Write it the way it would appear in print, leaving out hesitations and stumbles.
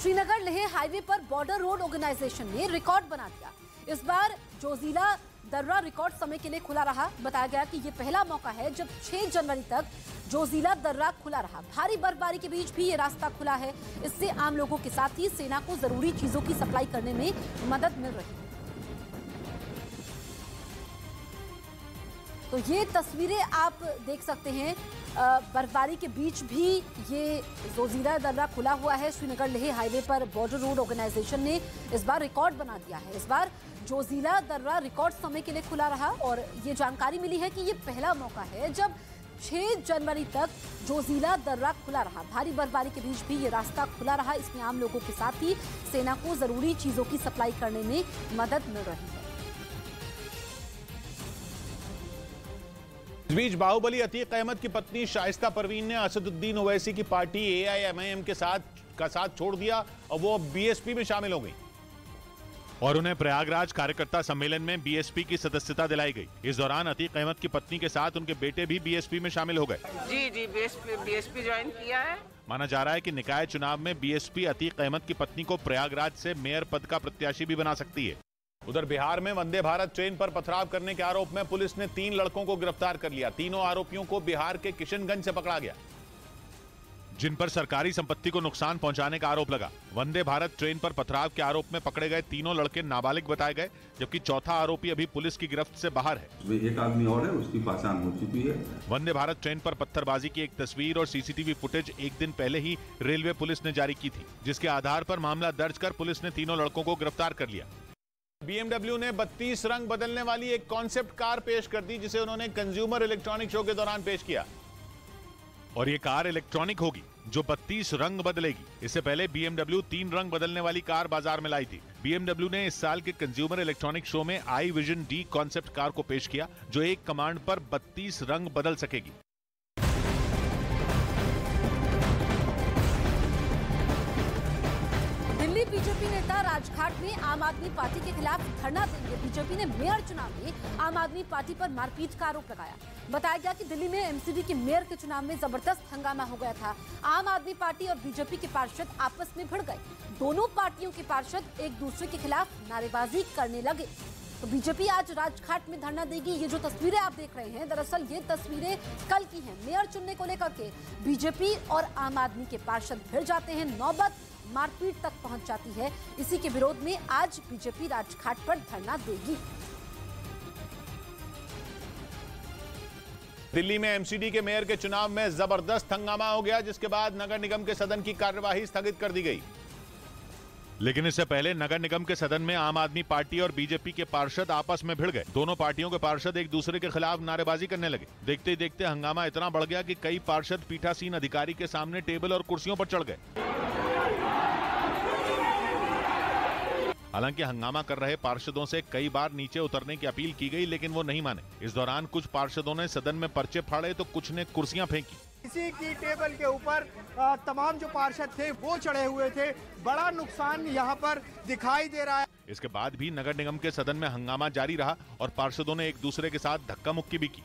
Srinagar Leh highway पर border road organisation ने record बना दिया। इस बार जोजिला दर्रा रिकॉर्ड समय के लिए खुला रहा। बताया गया कि ये पहला मौका है जब 6 जनवरी तक जोजिला दर्रा खुला रहा। भारी बर्फबारी के बीच भी ये रास्ता खुला है। इससे आम लोगों के साथ ही सेना को जरूरी चीजों की सप्लाई करने में मदद मिल रही है। तो ये तस्वीरें आप देख सकते हैं। बर्फबारी के बीच भी ये जोजिला दर्रा खुला हुआ है। श्रीनगर लेह हाईवे पर बॉर्डर रोड ऑर्गेनाइजेशन ने इस बार रिकॉर्ड बना दिया है। इस बार जोजिला दर्रा रिकॉर्ड समय के लिए खुला रहा और ये जानकारी मिली है कि ये पहला मौका है जब 6 जनवरी तक जोजिला दर्रा खुला रहा। भारी बर्फबारी के बीच भी ये रास्ता खुला रहा। इसमें आम लोगों के साथ ही सेना को जरूरी चीजों की सप्लाई करने में मदद मिल रही है। इस बीच बाहुबली अतीक अहमद की पत्नी शाइस्ता परवीन ने असदुद्दीन ओवैसी की पार्टी AIMIM के साथ छोड़ दिया और वो BSP में शामिल हो गई और उन्हें प्रयागराज कार्यकर्ता सम्मेलन में BSP की सदस्यता दिलाई गई। इस दौरान अतीक अहमद की पत्नी के साथ उनके बेटे भी BSP में शामिल हो गए। जी BSP ज्वाइन किया है। माना जा रहा है कि निकाय चुनाव में BSP अतीक अहमद की पत्नी को प्रयागराज से मेयर पद का प्रत्याशी भी बना सकती है। उधर बिहार में वंदे भारत ट्रेन पर पथराव करने के आरोप में पुलिस ने 3 लड़कों को गिरफ्तार कर लिया। तीनों आरोपियों को बिहार के किशनगंज से पकड़ा गया, जिन पर सरकारी संपत्ति को नुकसान पहुंचाने का आरोप लगा। वंदे भारत ट्रेन पर पथराव के आरोप में पकड़े गए तीनों लड़के नाबालिग बताए गए, जबकि चौथा आरोपी अभी पुलिस की गिरफ्त से बाहर है। एक आदमी और है, उसकी पहचान हो चुकी है। वंदे भारत ट्रेन पर पत्थरबाजी की एक तस्वीर और CCTV फुटेज एक दिन पहले ही रेलवे पुलिस ने जारी की थी, जिसके आधार पर मामला दर्ज कर पुलिस ने तीनों लड़कों को गिरफ्तार कर लिया। BMW ने 32 रंग बदलने वाली एक कॉन्सेप्ट कार पेश कर दी, जिसे उन्होंने कंज्यूमर इलेक्ट्रॉनिक शो के दौरान पेश किया। और ये कार इलेक्ट्रॉनिक होगी जो 32 रंग बदलेगी। इससे पहले BMW 3 रंग बदलने वाली कार बाजार में लाई थी। BMW ने इस साल के कंज्यूमर इलेक्ट्रॉनिक शो में iVision D कॉन्सेप्ट कार को पेश किया, जो एक कमांड पर 32 रंग बदल सकेगी। दिल्ली बीजेपी नेता राजघाट में आम आदमी पार्टी के खिलाफ धरना देंगे। बीजेपी ने मेयर चुनाव में आम आदमी पार्टी पर मारपीट का आरोप लगाया। बताया गया कि दिल्ली में MCD के मेयर के चुनाव में जबरदस्त हंगामा हो गया था। आम आदमी पार्टी और बीजेपी के पार्षद आपस में भिड़ गए। दोनों पार्टियों के पार्षद एक दूसरे के खिलाफ नारेबाजी करने लगे। तो बीजेपी आज राजघाट में धरना देगी। ये जो तस्वीरें आप देख रहे हैं, दरअसल ये तस्वीरें कल की हैं। मेयर चुनने को लेकर के बीजेपी और आम आदमी के पार्षद भिड़ जाते हैं, नौबत मारपीट तक पहुंच जाती है। इसी के विरोध में आज बीजेपी राजघाट पर धरना देगी। दिल्ली में MCD के मेयर के चुनाव में जबरदस्त हंगामा हो गया, जिसके बाद नगर निगम के सदन की कार्यवाही स्थगित कर दी गई। लेकिन इससे पहले नगर निगम के सदन में आम आदमी पार्टी और बीजेपी के पार्षद आपस में भिड़ गए। दोनों पार्टियों के पार्षद एक दूसरे के खिलाफ नारेबाजी करने लगे। देखते ही देखते हंगामा इतना बढ़ गया कि कई पार्षद पीठासीन अधिकारी के सामने टेबल और कुर्सियों पर चढ़ गए। हालांकि हंगामा कर रहे पार्षदों से कई बार नीचे उतरने की अपील की गई, लेकिन वो नहीं माने। इस दौरान कुछ पार्षदों ने सदन में पर्चे फाड़े तो कुछ ने कुर्सियां फेंकी। किसी की टेबल के ऊपर तमाम जो पार्षद थे वो चढ़े हुए थे। बड़ा नुकसान यहाँ पर दिखाई दे रहा है। इसके बाद भी नगर निगम के सदन में हंगामा जारी रहा और पार्षदों ने एक दूसरे के साथ धक्का मुक्की भी की।